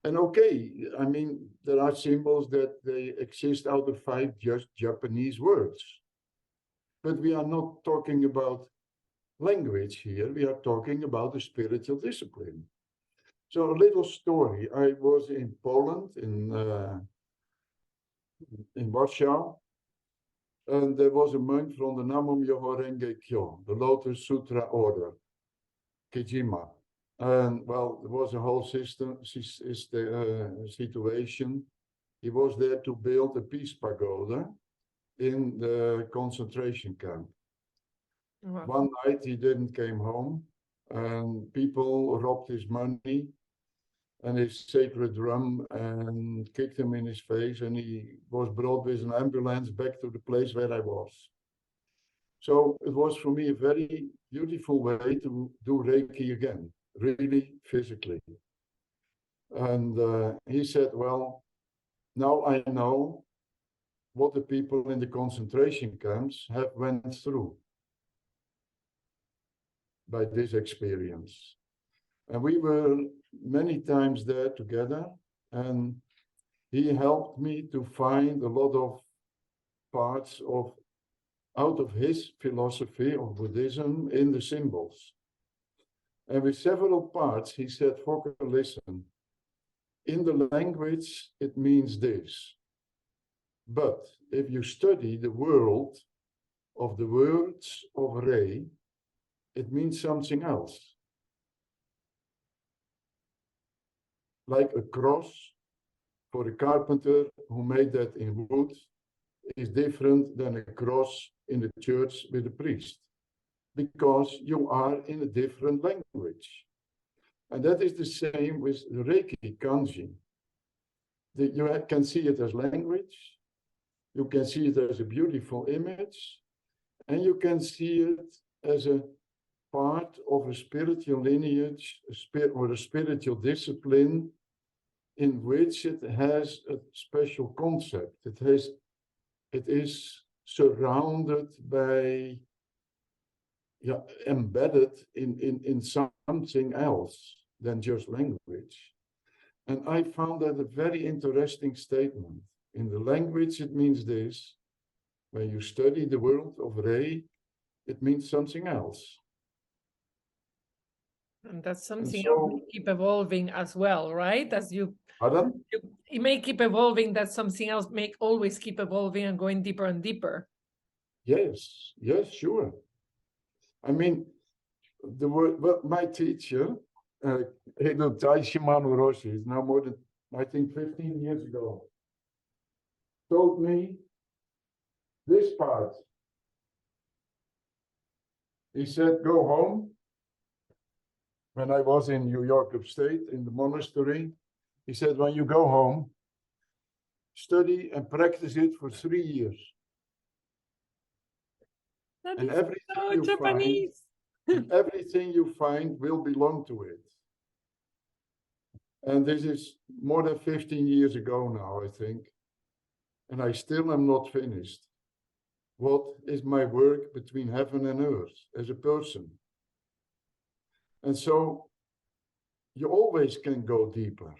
And okay, I mean, there are symbols that they exist out of 5 just Japanese words. But we are not talking about language here. We are talking about a spiritual discipline. So a little story. I was in Poland, in Warsaw, and there was a monk from the Namum Myoho Renge Kyo, the Lotus Sutra order, Kijima. And well, there was a whole situation. He was there to build a peace pagoda in the concentration camp. Wow. One night he didn't came home, and people robbed his money and his sacred drum and kicked him in his face, and he was brought with an ambulance back to the place where I was. So it was for me a very beautiful way to do Reiki again, really physically. And he said, well, now I know what the people in the concentration camps have went through by this experience. And we were many times there together, and he helped me to find a lot of parts of out of his philosophy of Buddhism in the symbols. And with several parts, he said, Fokke, listen, in the language, it means this. But if you study the world of the words of Rei, it means something else. Like a cross for a carpenter who made that in wood is different than a cross in the church with a priest, because you are in a different language. And that is the same with the Reiki kanji. You can see it as language, you can see it as a beautiful image, and you can see it as a part of a spiritual lineage, or a spiritual discipline in which it has a special concept. It is surrounded by, embedded in something else than just language. And I found that a very interesting statement. In the language, it means this. When you study the world of Rei, it means something else. And that's something else may keep evolving as well, right? As it may keep evolving, that something else may always keep evolving and going deeper and deeper. Yes, sure. I mean, the word, well, my teacher, Eido Shimano Roshi, is now more than, I think, 15 years ago, told me this part. He said, go home. When I was in New York Upstate in the monastery, he said, when you go home, study and practice it for 3 years. That And is everything so you Japanese. find, everything you find will belong to it. And this is more than 15 years ago now, I think. And I still am not finished. What is my work between heaven and earth as a person? And so you always can go deeper.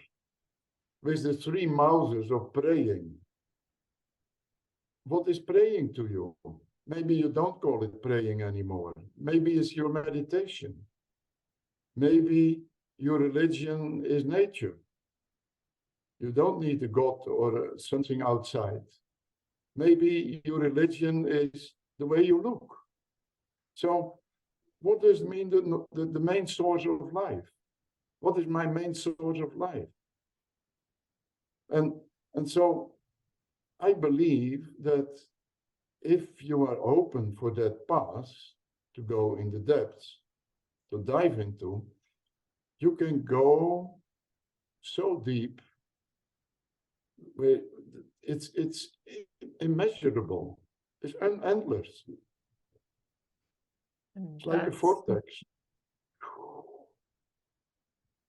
With the 3 mouths of praying. What is praying to you? Maybe you don't call it praying anymore. Maybe it's your meditation. Maybe your religion is nature. You don't need a God or something outside. Maybe your religion is the way you look. So what does it mean, the main source of life? What is my main source of life? And so I believe that if you are open for that path to go in the depths, to dive into, you can go so deep where it's immeasurable, it's endless. It's like a vortex.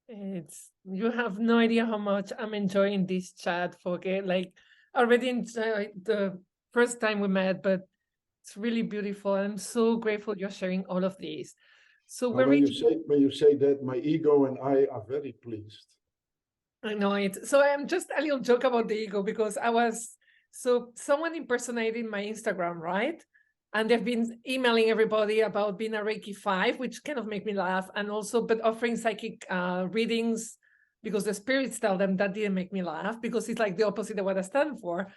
You have no idea how much I'm enjoying this chat, Fokke. Like already enjoyed the first time we met, but it's really beautiful. I'm so grateful you're sharing all of this. So when you say that, my ego and I are very pleased. I know it. So I'm just a little joke about the ego, because someone impersonated my Instagram, right? And they've been emailing everybody about being a Reiki 5, which kind of make me laugh. And also, but offering psychic readings because the spirits tell them. That didn't make me laugh, because it's like the opposite of what I stand for.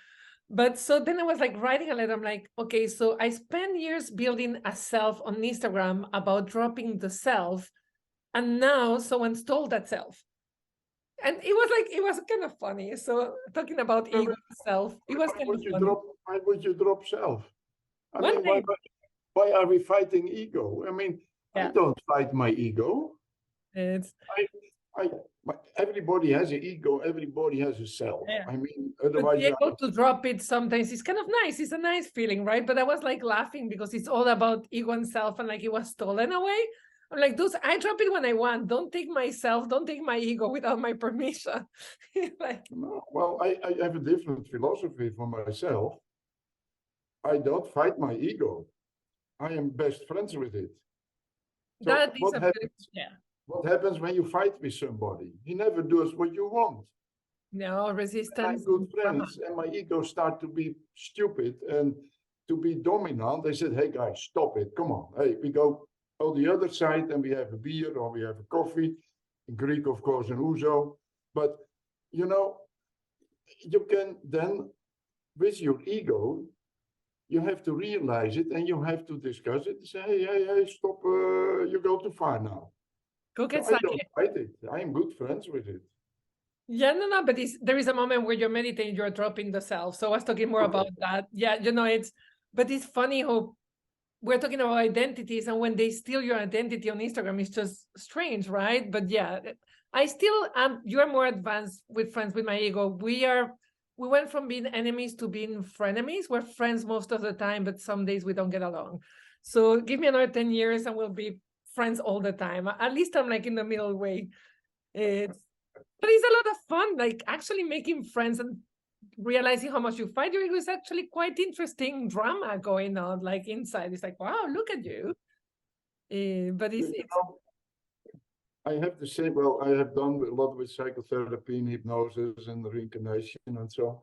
But so then I was like writing a letter. I'm like, okay, so I spent years building a self on Instagram about dropping the self. And now someone stole that self. And it was kind of funny. So talking about ego self, it was kind of funny. Why would you drop self? I mean, why are we fighting ego? I mean, I don't fight my ego. Everybody has an ego. Everybody has a self. Yeah. I mean, otherwise, but able to drop it sometimes it's kind of nice. It's a nice feeling, right? But I was like laughing because it's all about ego and self, and like it was stolen away. I'm like, I drop it when I want. Don't take myself. Don't take my ego without my permission. Like, no, well, I have a different philosophy for myself. I don't fight my ego. I am best friends with it. So What happens when you fight with somebody? He never does what you want. No, And I'm resistance. good friends, and my ego start to be stupid and to be dominant. They said, "Hey guys, stop it! Come on! Hey, we go on the other side and we have a beer or we have a coffee." In Greek, of course, an ouzo. But you know, you can then, with your ego, you have to realize it and you have to discuss it. Say, hey, stop! You go too far now. Go So get I sake. don't fight it. I am good friends with it. Yeah, no, but there is a moment where you're meditating, you're dropping the self. So I was talking more about that. Yeah, but it's funny how we're talking about identities, and when they steal your identity on Instagram, it's just strange, right? But yeah, I still am. You are more advanced with friends with my ego. We went from being enemies to being frenemies. We're friends most of the time, but some days we don't get along. So give me another 10 years and we'll be friends all the time. At least I'm like in the middle way. But it's a lot of fun, like actually making friends and realizing how much you fight. It was actually quite interesting drama going on, like inside. It's like, wow, look at you. But it's I have the same. Well, I have done a lot with psychotherapy and hypnosis and reincarnation and so on.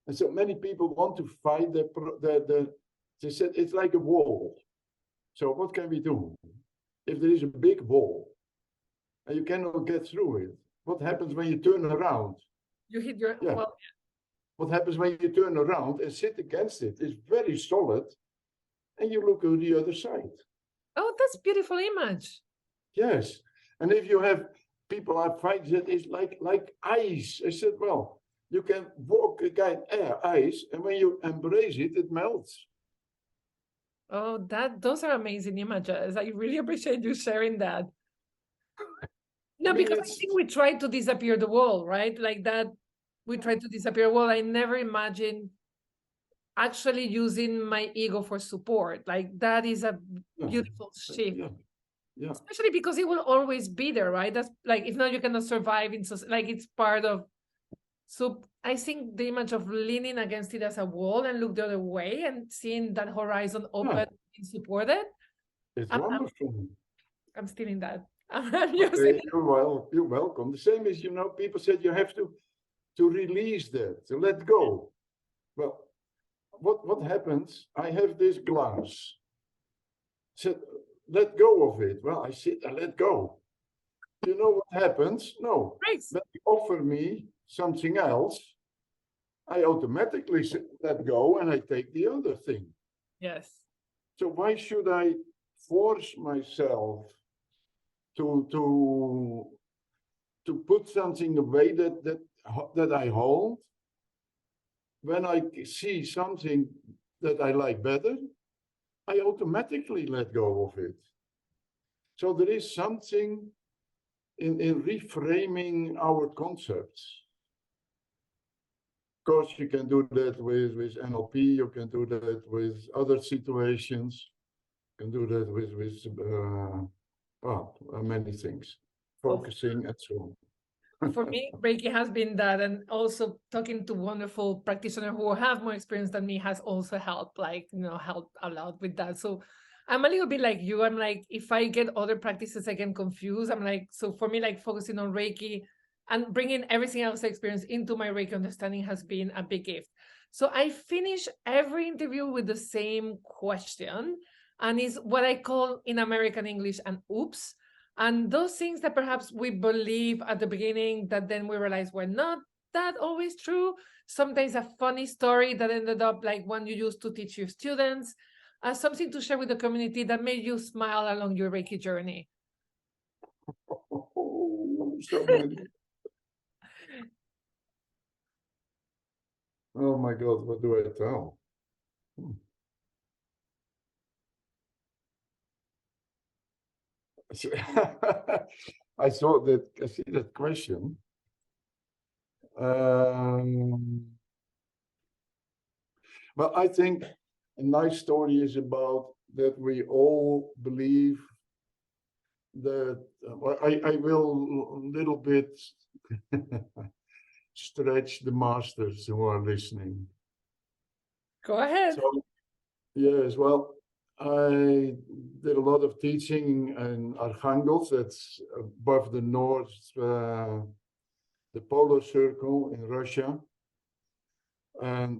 And so many people want to fight they said it's like a wall. So what can we do? If there is a big wall and you cannot get through it, what happens when you turn around? You hit your well. What happens when you turn around and sit against it? It's very solid, and you look on the other side. Oh, that's beautiful image. Yes, and if you have people are fighting, that is like ice. I said, well, you can walk against ice, and when you embrace it, it melts. Oh, those are amazing images. I really appreciate you sharing that. No, because I think we try to disappear the wall, right? Like that, we try to disappear a wall. I never imagined actually using my ego for support. Like that is a beautiful shift. Yeah. Especially because it will always be there, right? That's like, if not, you cannot survive in society. Like it's part of. So I think the image of leaning against it as a wall and look the other way and seeing that horizon open and supported. It's wonderful. I'm stealing that. Okay, you're welcome. The same as, people said you have to release that, to let go. Well, what happens? I have this glass. Said, let go of it. Well, I said, I let go. You know what happens? No. When you offer me something else, I automatically let go and I take the other thing. Yes. So why should I force myself to put something away that I hold? When I see something that I like better, I automatically let go of it. So there is something in reframing our concepts. Of course, you can do that with NLP, you can do that with other situations, you can do that with many things, focusing and so on. For me, Reiki has been that, and also talking to wonderful practitioners who have more experience than me has also helped, helped a lot with that. So I'm a little bit like you. I'm like, if I get other practices, I get confused. I'm like, so for me, like focusing on Reiki and bringing everything else I experience into my Reiki understanding has been a big gift. So I finish every interview with the same question, and is what I call in American English an oops. And those things that perhaps we believe at the beginning that then we realize were not that always true. Sometimes a funny story that ended up like one you used to teach your students, something to share with the community that made you smile along your Reiki journey. So many. Oh my God, what do I tell? I see that question. Well, I think a nice story is about that we all believe that I will a little bit stretch the masters who are listening. Go ahead. So, yes, well, I did a lot of teaching in Archangels, that's above the north, the polar circle in Russia. And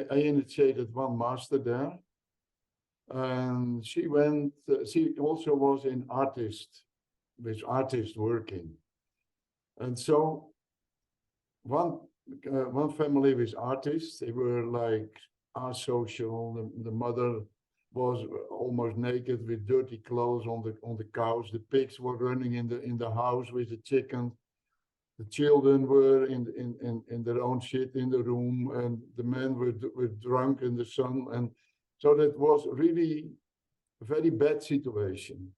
I initiated one master there. And she also was in with artist working. And so one family with artists, they were like asocial. The mother was almost naked with dirty clothes on the couch. The pigs were running in the house with the chicken. The children were in their own shit in the room, and the men were drunk in the sun. And so that was really a very bad situation.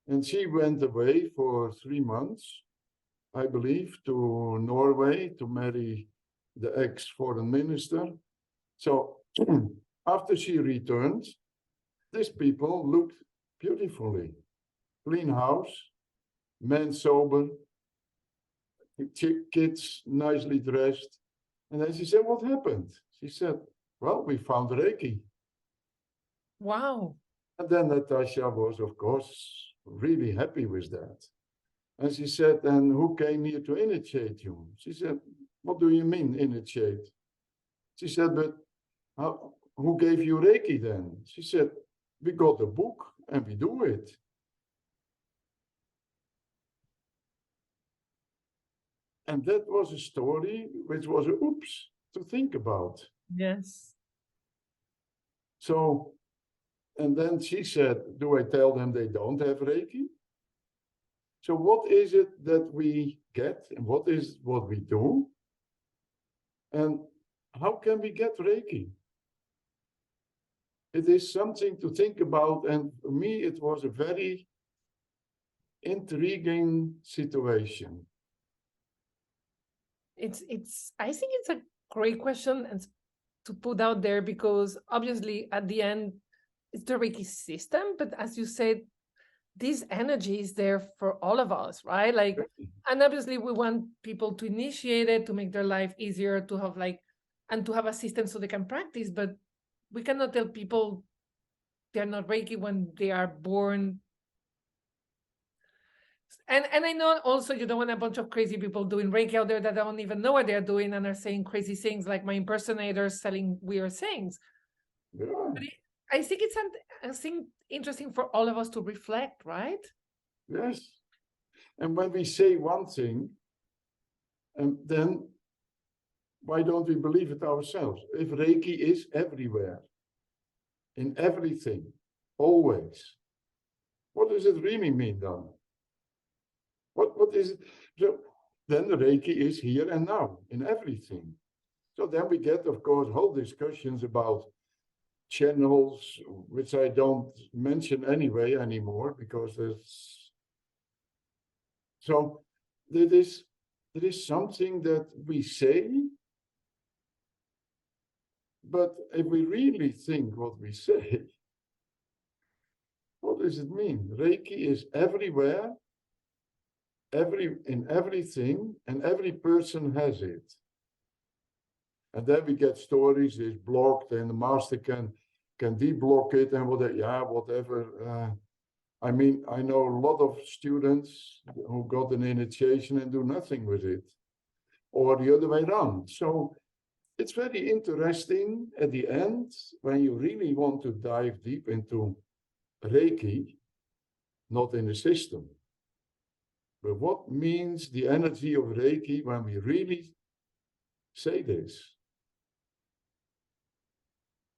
And she went away for 3 months, I believe, to Norway to marry the ex-foreign minister. So after she returned, these people looked beautifully. Clean house, men sober, kids nicely dressed. And then she said, what happened? She said, well, we found Reiki. Wow. And then Natasha was, of course, really happy with that. And she said, and who came here to initiate you? She said, what do you mean, initiate? She said, but who gave you Reiki then? She said, we got a book and we do it. And that was a story which was a oops to think about. Yes. So, and then she said, do I tell them they don't have Reiki? So what is it that we get and what is what we do? And how can we get Reiki? It is something to think about. And for me, it was a very intriguing situation. I think it's a great question and to put out there, because obviously at the end it's the Reiki system, but as you said, this energy is there for all of us, right? Like, and obviously we want people to initiate it, to make their life easier, to have and to have a system so they can practice, but we cannot tell people they're not Reiki when they are born. And I know also you don't want a bunch of crazy people doing Reiki out there that don't even know what they're doing and are saying crazy things, like my impersonators selling weird things. Yeah. But I think it's interesting for all of us to reflect, right? Yes. And when we say one thing, and then why don't we believe it ourselves? If Reiki is everywhere, in everything, always, what does it really mean then? What is it? So then the Reiki is here and now in everything. So then we get, of course, whole discussions about channels, which I don't mention anyway anymore, because there's so there is something that we say, but if we really think what we say, what does it mean? Reiki is everywhere, in everything, and every person has it. And then we get stories, it's blocked, and the master can deblock it and whatever. I mean, I know a lot of students who got an initiation and do nothing with it, or the other way around. So it's very interesting at the end when you really want to dive deep into Reiki, not in the system. But what means the energy of Reiki when we really say this?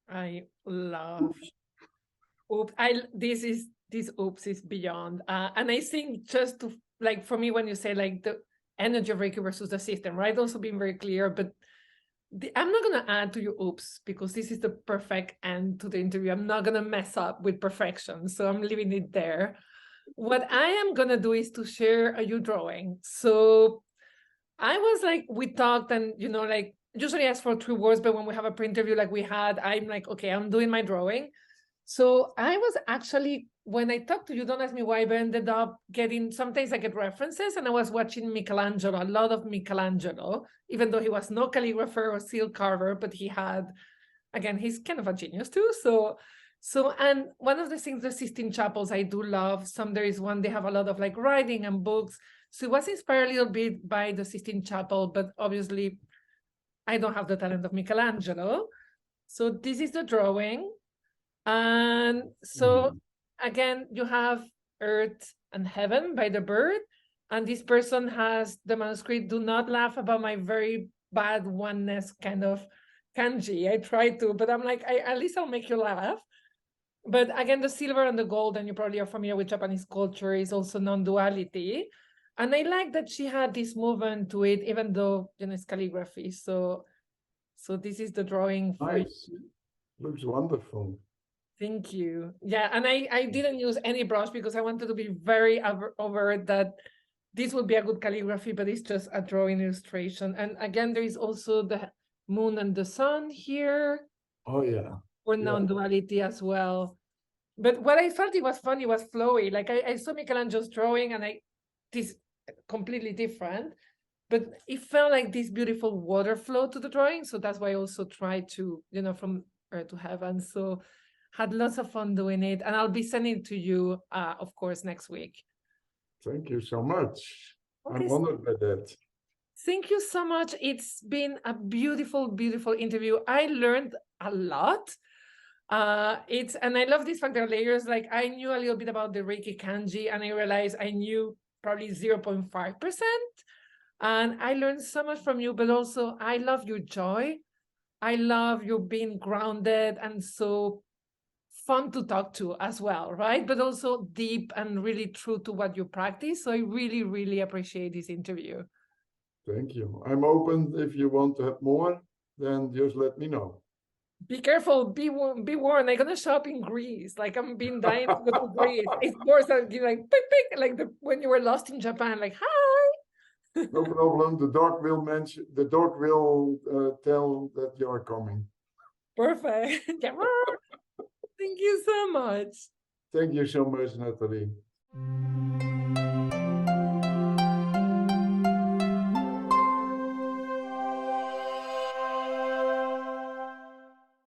I love oops. This oops is beyond. And I think just to for me, when you say the energy of Reiki versus the system, right? Also being very clear, but I'm not going to add to your oops because this is the perfect end to the interview. I'm not going to mess up with perfection. So I'm leaving it there. What I am going to do is to share a you drawing. So I was we talked and, usually ask for 3 words, but when we have a pre-interview like we had, I'm okay, I'm doing my drawing. So I was actually, when I talked to you, don't ask me why, but I ended up sometimes I get references, and I was watching Michelangelo, a lot of Michelangelo, even though he was no calligrapher or seal carver, but he had, again, he's kind of a genius too. So So, and one of the things, the Sistine Chapels, I do love. There is one, they have a lot of like writing and books. So it was inspired a little bit by the Sistine Chapel, but obviously I don't have the talent of Michelangelo. So this is the drawing. And so again, you have Earth and Heaven by the bird. And this person has the manuscript. Do not laugh about my very bad oneness kind of kanji. I try to, but I'm like, at least I'll make you laugh. But again, the silver and the gold, and you probably are familiar with Japanese culture, is also non-duality. And I like that she had this movement to it, even though, it's calligraphy. So this is the drawing for Nice. Looks wonderful. Thank you. Yeah, and I didn't use any brush because I wanted to be very overt that this would be a good calligraphy, but it's just a drawing illustration. And again, there is also the moon and the sun here. Oh, yeah. For non-duality as well. But what I felt it was funny was flowy. Like I saw Michelangelo's drawing and this completely different, but it felt like this beautiful water flow to the drawing. So that's why I also tried to, from Earth to Heaven. So had lots of fun doing it. And I'll be sending it to you, of course, next week. Thank you so much. Okay. I'm honored by that. Thank you so much. It's been a beautiful, beautiful interview. I learned a lot. And I love these factor layers. Like I knew a little bit about the Reiki kanji, and I realized I knew probably 0.5%. And I learned so much from you, but also I love your joy. I love you being grounded and so fun to talk to as well, right? But also deep and really true to what you practice. So I really, really appreciate this interview. Thank you. I'm open. If you want to have more, then just let me know. Be careful, be warned. I'm gonna shop in Greece. Like I'm being dying to go to Greece. It's worse than like pick, like when you were lost in Japan. Like hi. No problem. The dog will tell that you are coming. Perfect. Thank you so much. Thank you so much, Nathalie.